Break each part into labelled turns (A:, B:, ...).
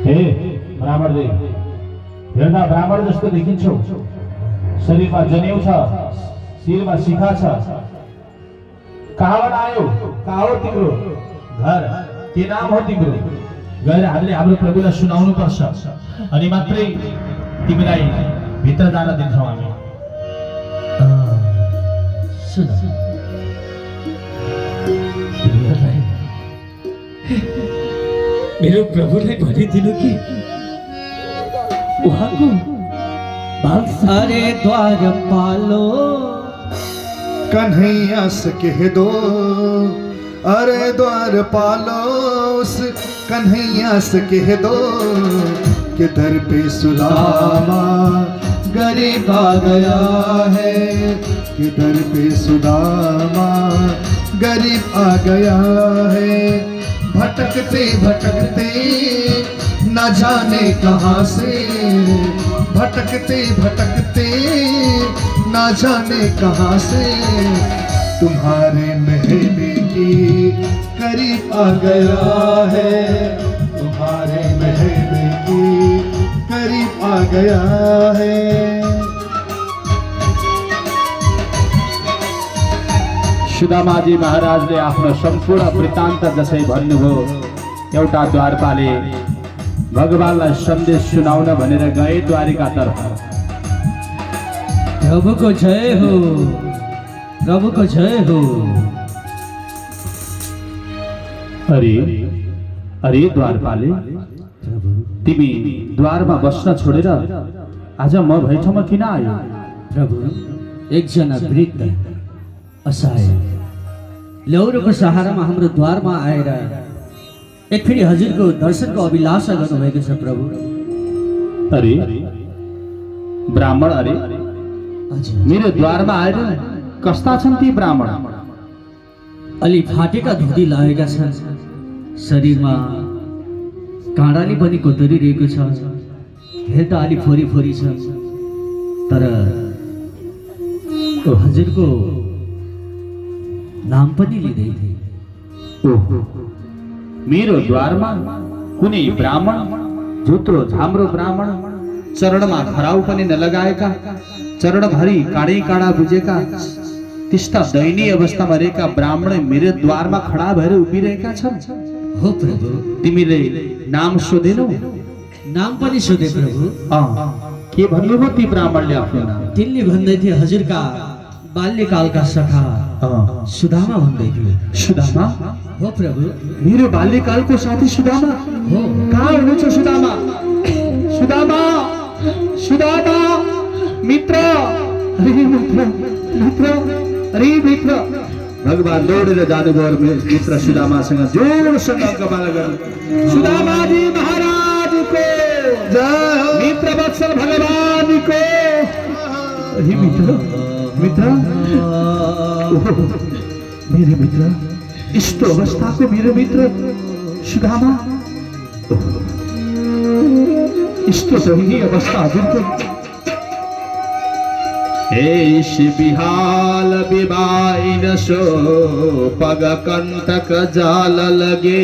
A: हे ब्राह्मण देव, हेर्दा ब्राह्मण जस्तो देखिन्छौ। शरीरमा जनेऊ छ, शिरमा शिखा छ। कहाँबाट आयो? कहाँ हो तिम्रो घर? के नाम हो तिम्रो? गएर हामीले हाम्रो प्रभुलाई सुनाउनु पर्छ, अनि मात्रै तिमीलाई भित्र जान दिन्छौँ हामी।
B: सुन, मेरो प्रभुलाई भनिदिनु कि उहाँको अरे द्वारपालो
C: कन्हैया से कह दो, अरे द्वारपालो उस कन्हैया से कह दो कि दर पे सुदामा गरीब आ गया है, कि दर पे सुदामा गरीब आ गया है। भटकते भटकते न जाने कहाँ से, भटकते भटकते न जाने कहाँ से तुम्हारे महल की करीब आ गया है, तुम्हारे महल की करीब आ गया है।
A: सुदामाजी महाराजले आफ्नो सम्पूर्ण वृत्तान्त जसै भन्नुभयो। एउटा द्वारपाले भगवानलाई सन्देश सुनाउन भनेर गए द्वारिकातर्फ।
B: प्रभुको जय हो, प्रभुको जय हो।
A: अरे अरे द्वारपाले, तिमी द्वारमा बस्न छोडेर आज म भैठामा किन आयो?
B: प्रभु, एकजना वृद्ध असहाय लौरोको सहारामा हाम्रो द्वारमा आएर एक फेरि हजुरको दर्शनको अभिलाषा गर्नुभएको छ प्रभु।
A: अरे ब्राह्मण, अरे
B: हजुर,
A: मेरो द्वारमा आएर कस्ता छन् ती ब्राह्मण?
B: अलि फाटेका धुती लागेका छन्, शरीरमा काँडाले पनि कोतरिरहेको छ, हेर्दा अलि फोरी फोरी छ, तर हजुरको नाम पनि लिँदै थिए।
A: ओहो, मेरो द्वारमा कुनै ब्राह्मण, झुत्रो झाम्रो ब्राह्मण, चरणमा खराउ पनि नलगाएका, चरणभरि काँडै काँडा बुझेका, त्यस्ता दयनीय अवस्थामा रहेका ब्राह्मण मेरो द्वारमा खडा भएर उभिरहेका छन्।
B: हो प्रभु।
A: तिमीले नाम सोधेनौ?
B: नाम पनि सोधे प्रभु।
A: के भन्नुभयो ती ब्राह्मणले आफ्नो नाम?
B: तिनले भन्दै थिए हजुरका बाल्यकालका सखा सुदामा भन्दै थिए।
A: सुदामा?
B: हो प्रभु।
A: मेरो बाल्यकालको साथी सुदामा?
B: हो।
A: कहाँ हुनुहुन्छ सुदामा? सुदामा, सुदामा मित्र, अरे मित्र, मित्र, अरे मित्र। भगवान दौडेर जानुभयो मित्र सुदामासँग जोडसँग गवाला गर्नु। सुदामाजी महाराजको जय, मित्र वत्सल भगवानको। अरे मित्र, मित्र, मेरो मित्र, यस्तो अवस्थाको मेरो मित्र सुदामा, यस्तो दयनीय अवस्था हजुरको। एष बिहाल बिबाइन सो पग कंटक जाल लगे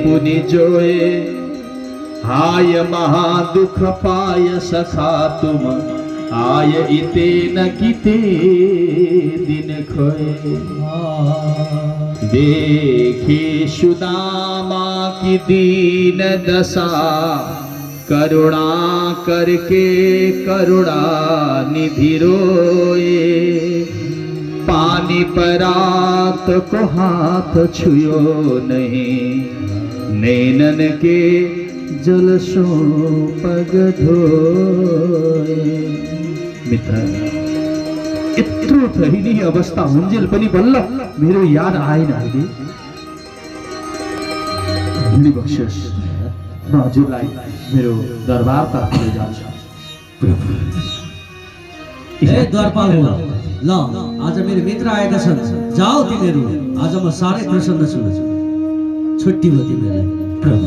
A: पुनि जोए, हाय महा दुख पाय सखा तुम, आय इते न किते दिन खोए। देखी सुदामा की दीन दशा, करुणा करके करुणा निधि रोए, पानी परात को हाथ छुयो नहीं, नैनन के जल सो पग धोए। मित्र, यत्रो दयनीय अवस्था हुन्जेल पनि बल्ल मेरो याद आएन अहिले। भुलिबस्योस्, म हजुरलाई मेरो दरबार तर्फ लैजान्छु।
B: ए द्वारपाल हो, ल आज मेरो मित्र आएका छन्, जाऊ तिमीहरू। आज म साह्रै प्रसन्न छु, छुट्टी भयो तिमीहरूलाई।
D: प्रभु,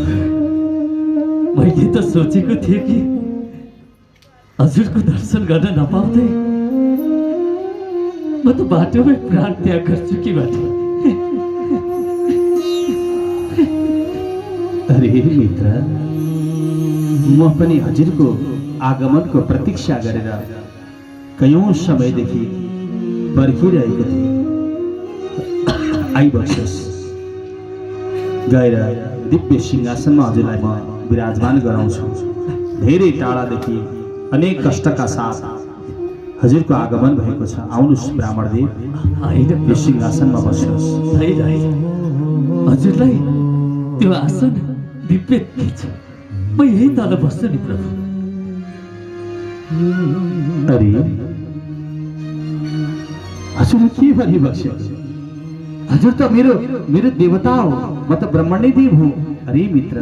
D: मैले त सोचेको थिएँ कि हजुरको दर्शन गर्न नपाउँदै म त बाटोमै प्राण त्याग गर्छु कि बाटो।
A: अरे मित्र, म पनि हजुरको आगमनको प्रतीक्षा गरेर कयौं समयदेखि पर्खिरहेको थिएँ। आइबस्नुहोस्, गएर दिव्य सिंहासनमा हजुरलाई म विराजमान गराउँछु। धेरै टाढादेखि अनेक कष्टका साथ हजुरको आगमन भएको छ। आउनुहोस् ब्राह्मणदेव,
D: होइन
A: यो सिंहासनमा बस्नुहोस्।
D: होइन होइन, हजुरलाई त्यो आसन दिव्य देखिन्छ। म यही तल बस्छु नि प्रभु।
A: अरे हजुर के भनी बस्यो? हजुर त मेरो देवता हो, म त ब्राह्मणी देव हुँ। अरे मित्र,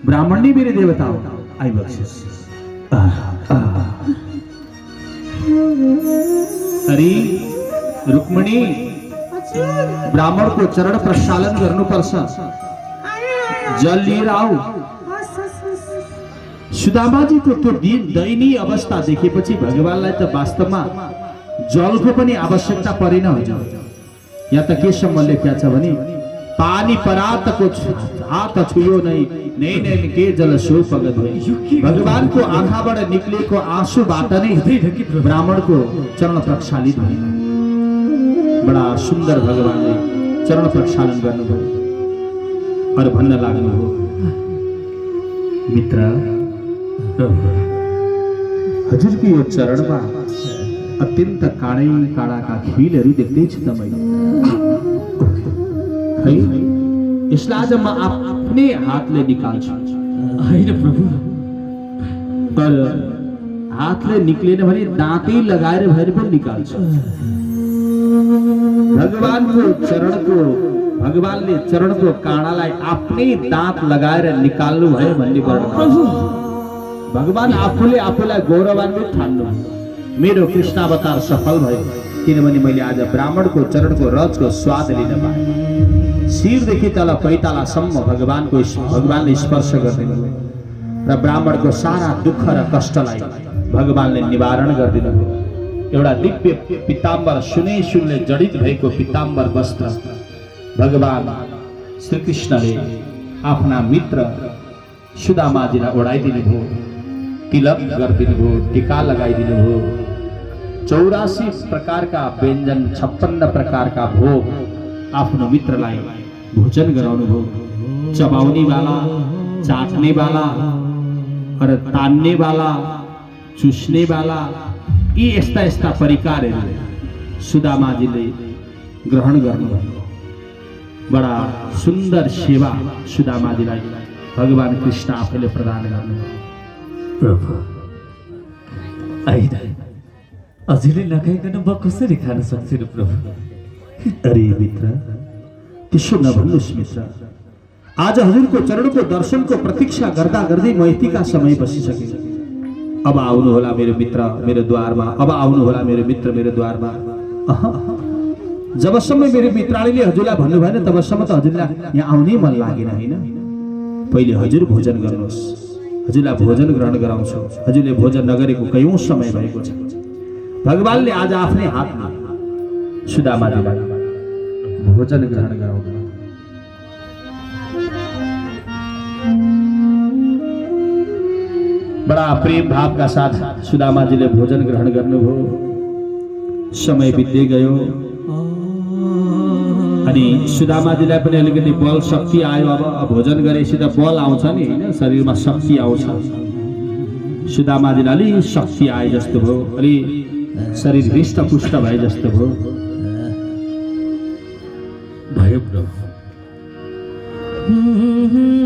A: ब्राह्मणी मेरो देवता हो। आइबस्नुहोस्। अरे रुक्मिणी, ब्राह्मणको चरण प्रक्षालन गर्नुपर्छ। जल लिएर आऊ। सुदामाजीको त्यो दयनीय अवस्था देखेपछि भगवानलाई त वास्तवमा जलको पनि आवश्यकता परेन। हजुर, यहाँ त के सम्म लेख्या छ भने पानी परातको हात छुयो नै नैन के जल सो पगत भई। भगवानको आँखाबाट निक्लेको आँसुबाट नै ब्राह्मणको चरण प्रक्षालित भयो। बडा सुन्दर भगवानले चरण प्रक्षालन गर्नुभयो। अरू भन्न लाग्नुभयो, मित्र हजुरको यो चरणमा अत्यन्त काँडाका खिलहरू देख्दैछु त मैले। खै, यसलाई आज म आफ्नै हातले निकाल्छु।
D: होइन प्रभु,
A: तर हातले निक्लेन भने दाँतै लगाएर भएर पनि निकाल्छु। भगवानले चरणको काँडालाई आफ्नै दाँत लगाएर निकाल्नु भयो भन्ने वर्णन। भगवान आफूलाई गौरवान्वित ठान्नु। मेरो कृष्णावतार सफल भयो, किनभने मैले आज ब्राह्मणको चरणको रजको स्वाद लिन पाएँ। शिरदेखि तल पैतालासम्म भगवानले स्पर्श गरिदिनु भयो र ब्राह्मणको सारा दुःख र कष्टलाई भगवानले निवारण गरिदिनु भयो। एउटा दिव्य पीताम्बर, सुनले जडित भएको पीताम्बर वस्त्र भगवान श्रीकृष्णले आफ्ना मित्र सुदामाजीलाई ओढाइदिनु भयो। तिलक गरिदिनु भयो, टीका लगाइदिनु भयो। 84 प्रकारका व्यञ्जन, 56 प्रकारका भोग आफ्नो मित्रलाई भोजन गराउनु भयो। चबाउने वाला, चाट्ने वाला और तान्ने वाला, चुस्ने वाला, यी यस्ता परिकारहरू सुदामाजीले ग्रहण गर्नुभयो। बडा सुन्दर सेवा सुदामाजीलाई भगवान कृष्ण आफैले प्रदान गर्नुभयो।
D: प्रभु होइन, हजुरले नखाइकन म कसरी खान सक्छु र प्रभु?
A: अरे मित्र, त्यसो नभन्नुहोस् मित्र। आज हजुरको चरणको दर्शनको प्रतीक्षा गर्दा गर्दै म यतिका समय बसिसकेँ। अब आउनु होला मेरो मित्र मेरो द्वारमा। अब आउनु होला मेरो मित्र मेरो द्वारमा। जबसम्म मेरो मित्राले हजुरलाई भन्नु भएन तबसम्म त हजुरलाई यहाँ आउनै मन लागेन होइन। पहिले हजुर भोजन गर्नुहोस्, हजुरलाई भोजन ग्रहण गराउँछु। हजुरले भोजन नगरेको कयौं समय भएको छ। भगवानले आज आफ्नै हातमा सुदामाजीलाई भोजन ग्रहण गराउनु। बड़ा प्रेम भाव का साथ सुदामाजीले भोजन ग्रहण गर्नुभयो। समय बित्दै गयो अनि सुदामाजीलाई पनि अलिकति बल शक्ति आयो। अब भोजन गरेपछि त बल आउँछ नि हैन, शरीरमा शक्ति आउँछ। सुदामाजीलाई अलि शक्ति आए जस्तो भयो, अलि शरीर हृष्टपुष्ट भए जस्तो भयो।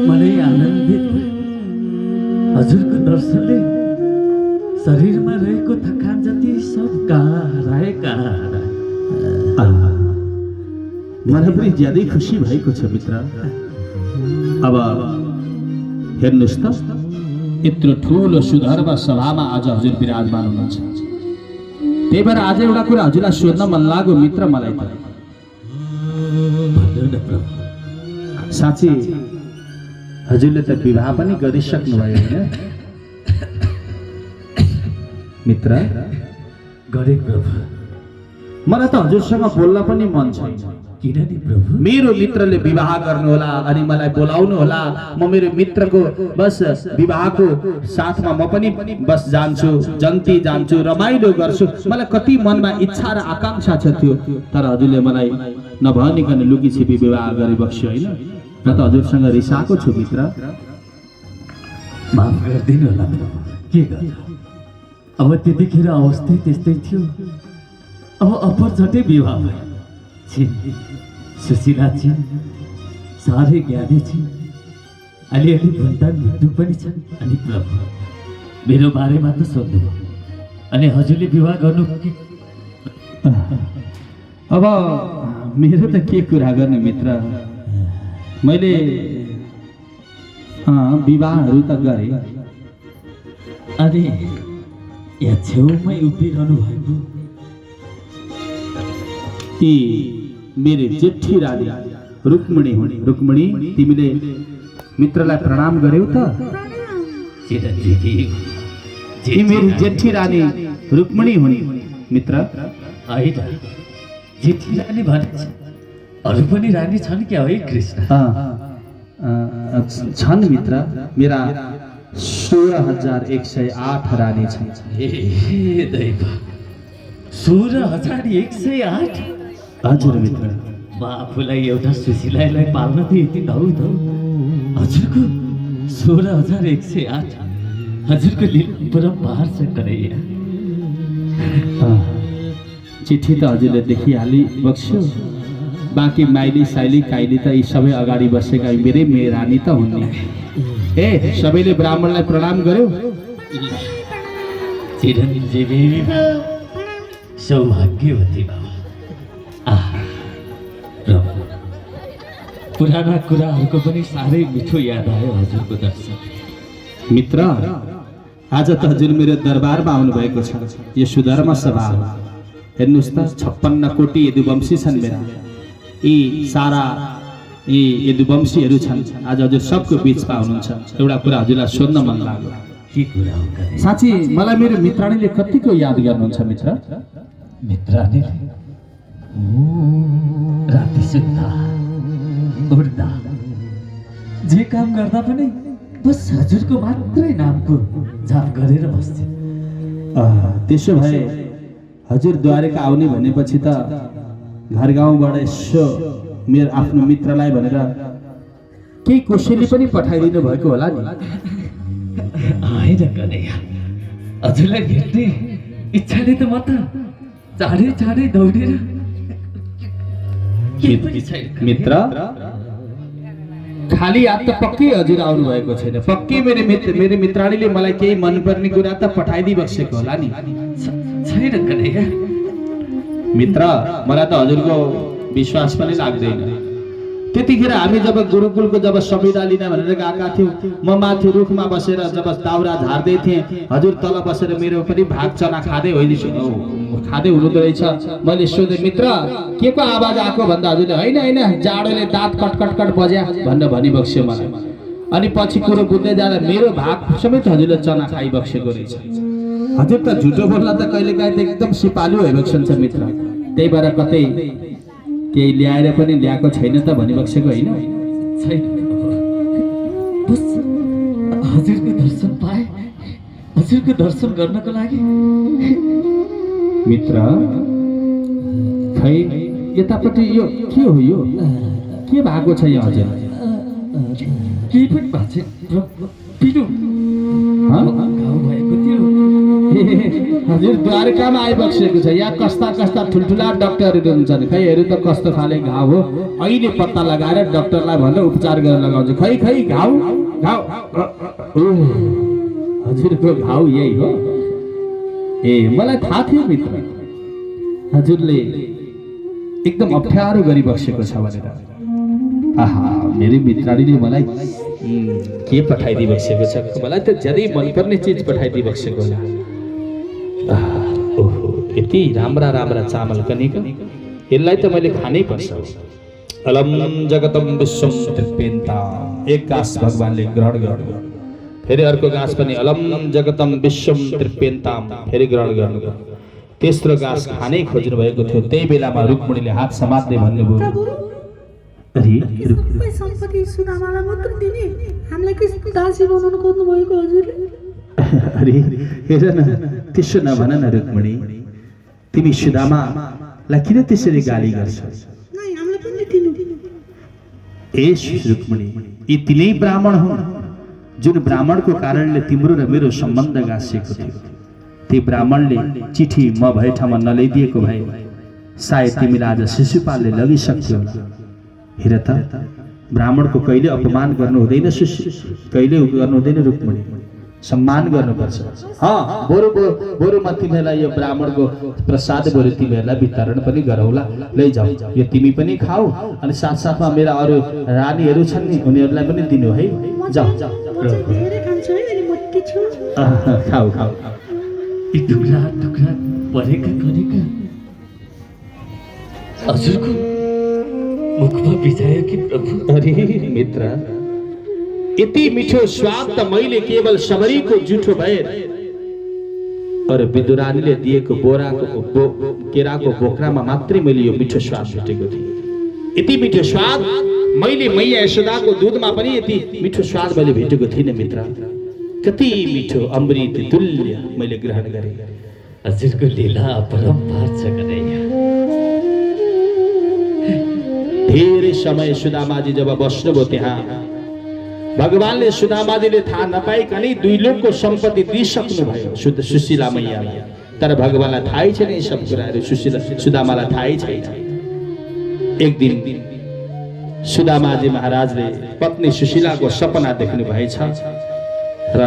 D: मलाई आनन्दित हजुरको दर्शनले शरीरमा रहेको थकान जति सब कहाँ
A: मलाई पनि ज्यादै खुसी भएको छ मित्र। अब हेर्नुहोस् त, यत्रो ठुलो सुधर्म सभामा आज हजुर विराजमान हुनुहुन्छ। त्यही भएर आज एउटा कुरा हजुरलाई सोध्न मन लाग्यो मित्र मलाई त। साँच्चै हजुरले त विवाह पनि गरिसक्नु भयो होइन मित्र?
D: गरे प्रभु।
A: मलाई त हजुरसँग बोल्न पनि मन छैन।
D: किन नि प्रभु?
A: मेरो मित्रले विवाह गर्नु होला अनि मलाई बोलाउनु होला। म मेरो मित्रको बस विवाहको साथमा म पनि बस जान्छु, जन्ती जान्छु, रमाइलो गर्छु। मलाई कति मनमा इच्छा र आकांक्षा छ थियो, तर हजुरले मलाई नभनिकन लुकी छिपी विवाह गरिबक्स्यो होइन। म त हजुरसँग रिसाएको छु मित्र।
D: माफ गरिदिनु होला प्रभु, के गर्नु? अब त्यतिखेर अवस्था त्यस्तै थियो। अब अपर झट्टै विवाह भयो। छिन् सुशीला छिन्, साह्रै ज्ञानी छिन्, अलिअलि भुन्तान भुन्टु पनि छन्। अनि प्रभु मेरो बारेमा त सोध्नुभयो, अनि हजुरले विवाह गर्नु कि?
A: अब मेरो त के कुरा गर्ने मित्र, मैले विवाहहरू त गरेँ।
D: अनि यहाँ छेउमै उभिरहनु भएको
A: ती मेरी जेठी रानी रुक्मिणी हुन्। रुक्मिणी, तिमीले मित्रलाई प्रणाम गर्यौ त?
D: चिरञ्जीवी
A: ती मेरी जेठी रानी रुक्मिणी हुन् मित्र।
D: होइन, जेठी रानी भने अरू पनि रानी छन् क्या है कृष्ण?
A: छन् मित्र, मेरा 16,108 रानी छन्।
D: ए दैव, 16,108?
A: हजुर मित्र।
D: म आफूलाई एउटा सुशीलालाई पाल्न त यति नहु त। हजुरको 16,108, हजुरको लीला पार छ कन्हैया।
A: चिठी त हजुरले देखिहाली बक्स्यो। बाँकी माइली साइली काइली त यी सबै अगाडि बसेका मेरै रानी त हुन् नि। ए, सबैले ब्राह्मणलाई प्रणाम गर्यो?
D: चिरञ्जीवी सौभाग्यवती बाबा। प्रभु, पुराना कुराहरूको पनि साह्रै मिठो याद आयो हजुरको दर्शन।
A: मित्र, आज त हजुर मेरो दरबारमा आउनुभएको छ। यो सुधर्म सभा हो। हेर्नुहोस् त, 56 कोटी यदुवंशी छन् मेरा। यी सारा यी यदुवंशीहरू छन्। आज हजुर सबको बिचमा हुनुहुन्छ। एउटा कुरा हजुरलाई सोध्न मन लाग्यो।
D: के कुरा हो कन्हैया?
A: साँच्ची मलाई मेरो मित्राणीले कतिको याद गर्नुहुन्छ मित्र?
D: मित्राले राति सुत्दा उठ्दा जे काम गर्दा पनि बस हजुरको मात्रै नामको जाप गरेर बस्थे।
A: त्यसो भए हजुर द्वारका आउने भनेपछि त घर गाउँबाट यसो मेरो आफ्नो मित्रलाई भनेर केही कोसेली पनि पठाइदिनु भएको होला नि?
D: होइन कन्हैया, हजुरलाई भेट्ने इच्छाले त म त चाँडै चाँडै दौडेर
A: मित्र, खाली याद त पक्कै हजुर आउनु भएको छैन। पक्कै मेरो मित्राणीले मलाई केही मनपर्ने कुरा त पठाइदिइबक्सेको होला नि?
D: छैन कन्हैया।
A: मित्र, मलाई त हजुरको विश्वास पनि लाग्दैन। त्यतिखेर हामी जब गुरुकुलको जब संविदा लिन भनेर गएका थियौँ, म माथि रुखमा बसेर जब दाउरा झार्दै थिएँ, हजुर तल बसेर मेरो पनि भाग चना खाँदै हुनुहुँदो रहेछ। मैले सोधेँ, मित्र के को आवाज आएको भन्दा हजुरले होइन होइन जाडोले दाँत कटकटकट बज्या भनेर भनिबक्स्यो मलाई। अनि पछि कुरो बुझ्दै जाँदा मेरो भाग समेत हजुरले चना खाइबक्सेको रहेछ। हजुर त झुटो बोल्न त कहिलेकाहीँ त एकदम सिपालु भइबक्सन्छ मित्र। त्यही भएर कतै केही ल्याएर पनि ल्याएको छैन त भनिबक्सेको होइन?
D: छैन, बस हजुरको दर्शन पाए, हजुरको दर्शन गर्नको लागि।
A: मित्र, खै यतापट्टि यो के हो? यो के भएको छ यहाँ हजुर?
D: केही पनि भएको छैन, पिरो घाउ भएको थियो।
A: हजुर द्वारकामा आइबक्सेको छ। यहाँ कस्ता कस्ता ठुल्ठुला डाक्टरहरू हुन्छन्। खै हेर्नु त कस्तो खाले घाउ हो। अहिले पत्ता लगाएर डाक्टरलाई भनेर उपचार गरेर लगाउँछु। खै घाउ हजुरको घाउ यही हो? ए, मलाई थाहा थियो मित्र, हजुरले एकदम अप्ठ्यारो गरिबक्सेको छ भनेर। आहा, मेरो मित्राणीले मलाई के पठाइदिइबक्सेको छ? मलाई त ज्यादै मनपर्ने चिज पठाइदिइबक्सेको होला। ओहो, यति राम्रा राम्रा चामल कनिका, यसलाई त मैले खानै पर्छ। अलम जगतम विश्वम तृप्यन्ता, एक गाँस भगवानले ग्रहण गर्नु, फेरि अर्को गाँस पनि अलम जगतम विश्वम तृप्यन्ताम फेरि ग्रहण गर्नु। तेस्रो घाँस खानै खोज्नु भएको थियो। त्यही बेलामा रुक्मिणीले हात समात्दै भन्नुभयो,
E: प्रभु
D: अरे
E: सबै सम्पत्ति सुदामालाई मात्र दिने, हामीलाई के दासी बनाउनु खोज्नु भएको हजुरले?
A: अरे हेर न, त्यसो नभन न रुक्मिणी, तिमी सुदामालाई किन त्यसरी गाली गर्छौ?
E: नै हामीलाई पनि दिनु।
A: ए रुक्मिणी, यी तिनै ब्राह्मण हुन् जुन ब्राह्मणको कारणले तिम्रो र मेरो सम्बन्ध गाँसिएको थियो। ती ब्राह्मणले चिठी म भए ठाउँमा नल्याइदिएको भए सायद तिमीलाई आज शिशुपालले लगिसक्थ्यो होला। हेर त, ब्राह्मणको कहिले अपमान गर्नु हुँदैन, कहिले गर्नु हुँदैन रुक्मिणी, सम्मान गर्नुपर्छ। बरु म तिमीलाई यो ब्राह्मणको प्रसाद बरु तिमीहरूलाई वितरण पनि गरौँला, लैजाऊ, यो तिमी पनि खाऊ, अनि साथसाथमा मेरा अरू रानीहरू छन् नि, उनीहरूलाई पनि दिनु है। जाऊ
E: म चाहिँ धेरै खान्छु है, अनि मोटी छु।
A: खाऊ खाऊ।
D: यी टुक्रा टुक्रा परेका गरेका हजुरको मुखमा बितायो कि प्रभु?
A: अरे मित्र, यति मिठो स्वाद त मैले केवल सबरीको जुठो भए और विदुरानीले दिएको केराको बोक्रामा मात्रै मैले यो मिठो स्वाद भेटेको थिएँ। यति मिठो स्वाद मैले मैया यशोदाको दूधमा पनि यति मिठो स्वाद मैले भेटेको थिइनँ मित्र। कति मिठो अमृत तुल्य मैले ग्रहण गरेँ।
D: हजुरको लीला अपरम्पार छ कन्हैया।
A: धेरै समय सुदामाजी जब बस्नुभयो त्यहाँ, भगवानले सुदामाजीले थाहा नपाइकनै दुई लोकको सम्पत्ति दिइसक्नु भयो सुशीला मैयालाई। तर भगवानलाई थाहै छैन यी सब कुराहरू, सुदामालाई थाहै छैन। एक दिन सुदामाजी महाराजले पत्नी सुशीलाको सपना देख्नु भएछ र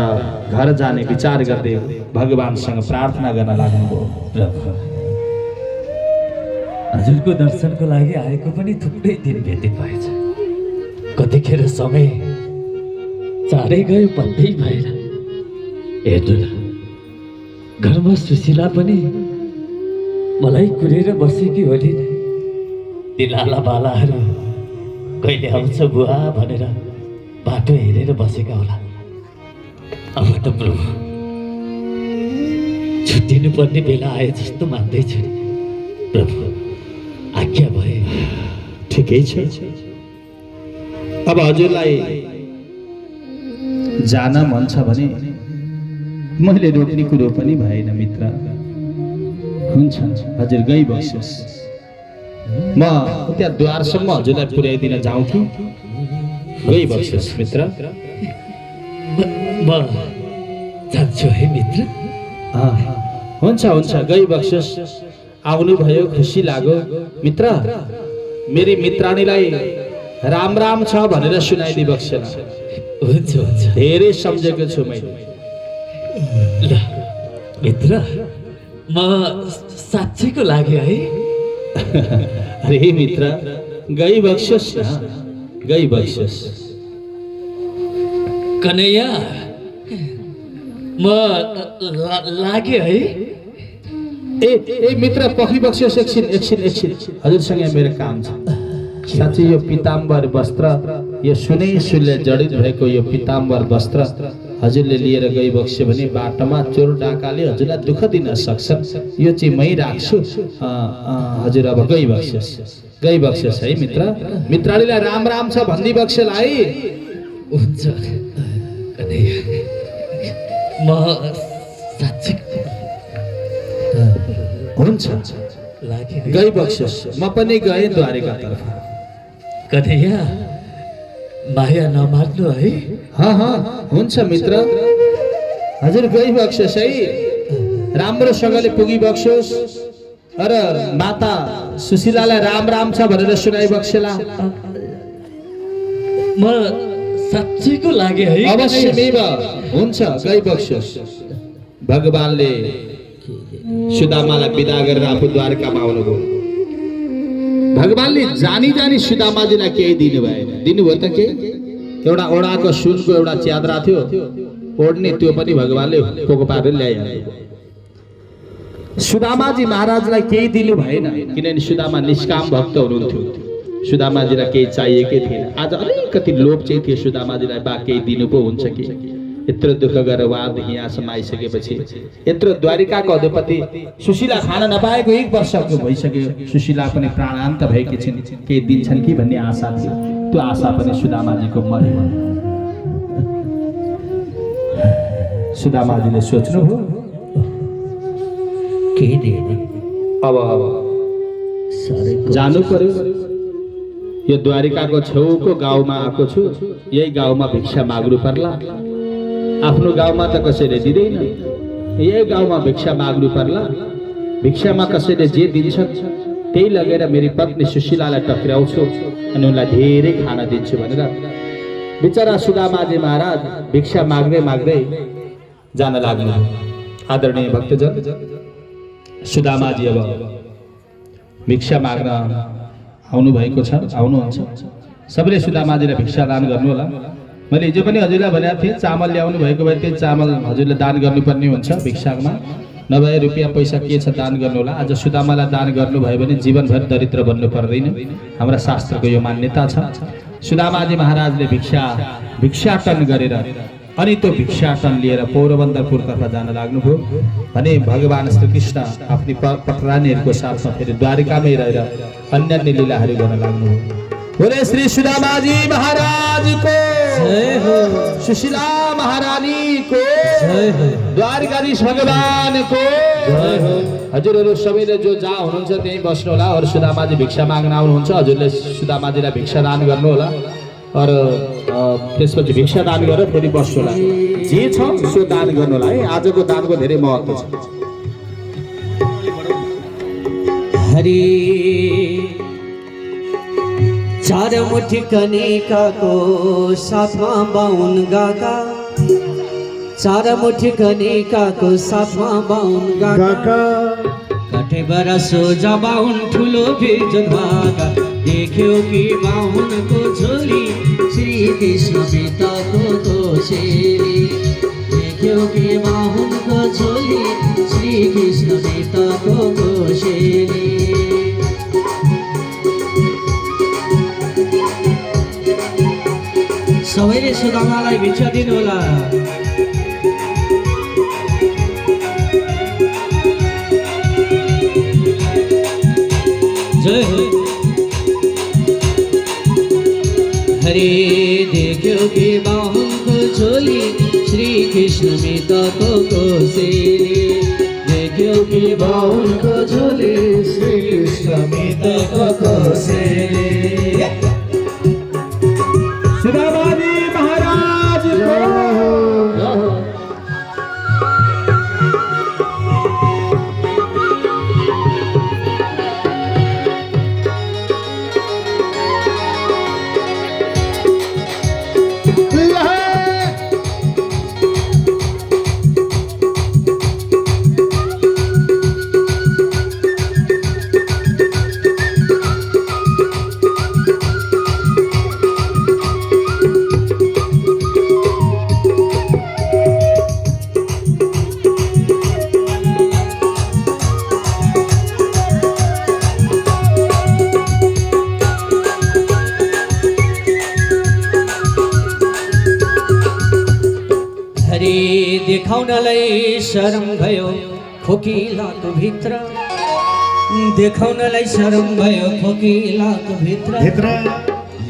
A: घर जाने विचार गर्दै भगवानसँग प्रार्थना गर्न लाग्नुभयो।
D: प्रभु, हजुरको दर्शनको लागि आएको पनि थुप्रै दिन व्यतीत भएछ। कतिखेर समय चाँडै गयो पत्तै भएन। हेर्नु न, घरमा सुशीला पनि मलाई कुरेर बसेकी होली। ती लाला बालाहरू कहिले आउँछ बुवा भनेर बाटो हेरेर बसेका होला। अब त प्रभु, छुट्टिनु पर्ने बेला आए जस्तो मान्दैछु नि। प्रभु, आज्ञा भए।
A: ठिकै छ। अब हजुरलाई जान मन छ भने मैले रोक्ने कुरो पनि भएन मित्र। हुन्छ, हजुर गइबस्नुहोस्, म त्यहाँ द्वारसम्म हजुरलाई पुर्याइदिन जाउँ कि? गइबस्नुहोस् मित्र।
D: म जान्छु है मित्र।
A: हुन्छ हुन्छ, गइबस्नुहोस्। आउनुभयो, खुसी लाग्यो मित्र। मेरी मित्राणीलाई राम राम छ भनेर सुनाइदिबक्सेला।
D: हुन्छ हुन्छ,
A: धेरै सम्झेको छु मैले।
D: ल मित्र, म साँच्चैको लागि है।
A: अरे मित्र, गइबस्नुहोस् न, गइबस्नुहोस्।
D: कन्हैया, म लागे है।
A: ए मित्र, पर्खिबस्नुहोस् एकछिन एकछिन एकछिन, हजुरसँग मेरो काम छ। साँच्चै यो पीताम्बर वस्त्र, यो सुनै सुनले जडित भएको यो पीताम्बर वस्त्र हजुरले लिएर गइबक्स्यो भने बाटोमा चोर डाकाले हजुरलाई दुःख दिन सक्छन्। यो चाहिँ मै राख्छु। हजुर अब गइबक्स्नुहोस् है मित्र। मित्राणीलाई राम राम छ भनिदिबक्सेला है।
D: हुन्छ कन्हैया, म साँच्चै
A: हुन्छ,
D: लागे।
A: गइबक्स्नुहोस्। म पनि गएँ द्वारिकातर्फ।
D: कन्हैया, माया नमार्नु है।
A: हुन्छ मित्र, हजुर गइबक्स्नुहोस् है। राम्रोसँगले पुगिबक्स्नुहोस् र माता सुशीलालाई राम राम छ भनेर सुनाइबक्सेला।
D: म साँच्चैको लागि है।
A: अवश्यमेव। हुन्छ, गइबक्स्नुहोस्। भगवानले सुदामालाई बिदा गरेर आफू द्वारकामा आउनुभयो। भगवानले जानी जानी सुदामाजीलाई केही दिनु भएन। दिनुभयो त के? एउटा ओडाको सुनको एउटा च्यादरा थियो ओड्ने, त्यो पनि भगवानले पोको पारेर ल्याइहाल्यो। सुदामाजी महाराजलाई केही दिनु भएन, किनभने सुदामा निष्काम भक्त हुनुहुन्थ्यो। सुदामाजीलाई केही चाहिएकै थिएन। आज अलिकति लोभ चाहिँ थियो सुदामाजीलाई, बा केही दिनु पो हुन्छ कि यत्रो दुःख गरेर उहाँदेखि यहाँसम्म आइसकेपछि यत्रो द्वारिकाको अधिपति सुशीला खान नपाएको 1 वर्षको भइसक्यो। सुशीला पनि प्राणान्त भएकी छिन्, केही दिन्छन् कि भन्ने आशा थियो। त्यो आशा पनि सुदामाजीको मर्यो। सुदामाजीले सोच्नुभयो
B: के दिएन
A: अब
B: साह्रै
A: जानु पर्यो। यो द्वारिकाको छेउको गाउँमा आएको छु, यही गाउँमा भिक्षा माग्नु पर्ला। आफ्नो गाउँमा त कसैले दिँदैन, यही गाउँमा भिक्षा माग्नु पर्ला। भिक्षामा कसैले जे दिन्छ त्यही लगेर मेरी पत्नी सुशीलालाई टक्राउँछु अनि उनलाई धेरै खाना दिन्छु भनेर बिचरा सुदामाजी महाराज भिक्षा माग्दै माग्दै जान लाग्नु। आदरणीय भक्तजन, सुदामाजी अब भिक्षा माग्न आउनु भएको छ, आउनुहुन्छ। सबैले सुदामाजीलाई भिक्षा दान गर्नु होला। मैले हिजो पनि हजुरलाई भनेको थिएँ, चामल ल्याउनु भएको भए त्यही चामल हजुरले दान गर्नुपर्ने हुन्छ भिक्षामा, नभए रुपियाँ पैसा के छ दान गर्नु होला। आज सुदामालाई दान गर्नुभयो भने जीवनभर दरिद्र बन्नु पर्दैन, हाम्रा शास्त्रको यो मान्यता छ। सुदामाजी महाराजले भिक्षाटन गरेर अनि त्यो भिक्षाटन लिएर पौरबन्दरपुरतर्फ जान लाग्नुभयो भने भगवान श्रीकृष्ण आफ्नी पटरानीहरूको साथमा फेरि द्वारिकामै रहेर अन्य लीलाहरू गर्न लाग्नुभयो। बोले श्री सुदामाजी महाराज को
B: जय हो,
A: सुशीला महारानी को
B: जय हो,
A: द्वारिकाधीश भगवान को
B: जय हो।
A: हजुरहरू सबैले जो जहाँ हुनुहुन्छ त्यहीँ बस्नु होला। और सुदामाजी भिक्षा माग्न आउनुहुन्छ, हजुरले सुदामाजीलाई भिक्षा दान गर्नु होला। और त्यसपछि भिक्षा दान गरेर फेरि बस्नु होला। जे छ सो दान गर्नु होला है। आजको दानको धेरै महत्त्व छ।
B: हरि 4 मुठी कनिकाको साथमा 52 गाका, 4 मुठी कनिकाको साथमा 52 गाका, काठेबाट सोझा 52 ठुलो बिर्जन भाका। देख्यो कि 52 को झोली श्री कृष्ण पिताको कोसेली। देख्यो कि 52 को झोली श्री कृष्ण पिताको कोसेली। सबैले सुदामालाई भिक्षा दिनु होला। जय हो। हरे देख्यो कि 52 को झोली श्री कृष्ण पिताको कोसेली। देख्यो कि 52 को झोली श्री कृष्ण पिताको कोसेली।
A: सुदामाजी महाराज को
B: देखाउनलाई शरम भयो खोकिलाको भित्र। देखाउनलाई शरम भयो खोकिलाको भित्र।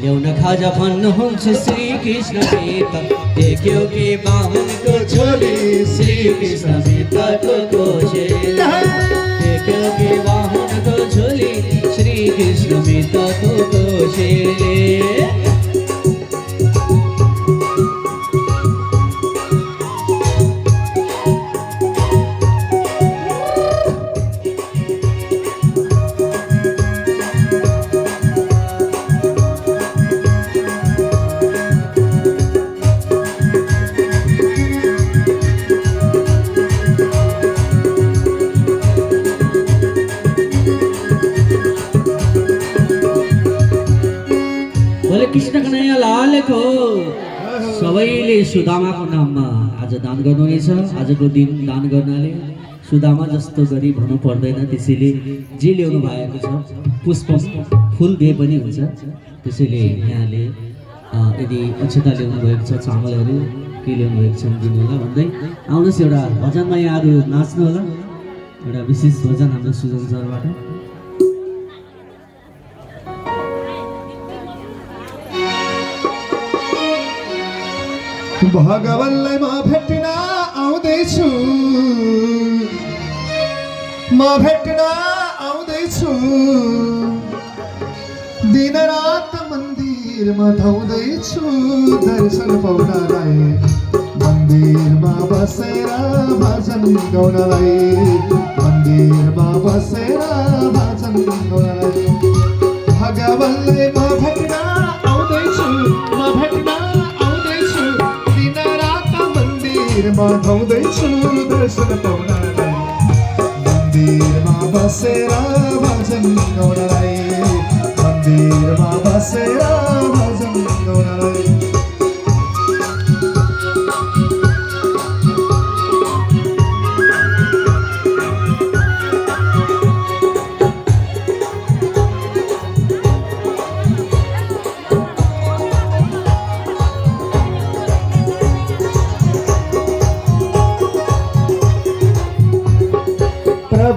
B: ल्याउन खाजा भन्नुहुन्छ श्री कृष्ण पिता। देख्यो कि 52 को झोली श्री कृष्ण पिताको कोसेली। देख्यो कि 52 को झोली श्री कृष्ण पिताको कोसेली। कृष्ण कन्हैया लालको सबैले सुदामाको नाममा आज दान गर्नुहुनेछ। आजको दिन दान गर्नाले सुदामा जस्तो गरिब हुनु पर्दैन। त्यसैले जे ल्याउनु भएको छ पुष्प फुल दिए पनि हुन्छ। त्यसैले यहाँले यदि अक्षता ल्याउनु भएको छ, चामलहरू के ल्याउनु भएको छ दिनु होला भन्दै आउनुहोस् एउटा भजनमा यहाँहरू नाच्नु होला एउटा विशेष भजन हाम्रो सुजन सरबाट
C: भगवानलाई म भेट्न आउँदैछु दिनरात मन्दिरमा धाउँदैछु दर्शन पाउनलाई मन्दिरमा बसेर भजन गाउनलाई मन्दिरमा बसेर भजन गाउनलाई भगवानलाई म भेट्न आउँदैछु दिनरात मन्दिरमा धाउँदैछु दर्शन पाउनलाई मन्दिरमा बसेर भजन गाउनलाई मन्दिरमा बसेर भजन गाउनलाई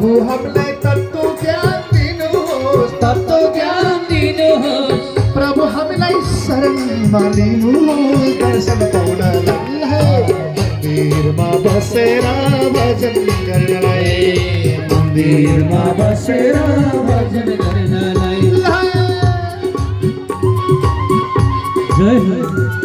C: प्रभु हमलाई तत्त्व ज्ञान दिनुहोस् प्रभु हामीलाई शरणमा लिनुहोस् दर्शन पाउनलाई मन्दिरमा बसेर भजन गर्नलाई मन्दिरमा बसेर भजन गर्नलाई
B: जय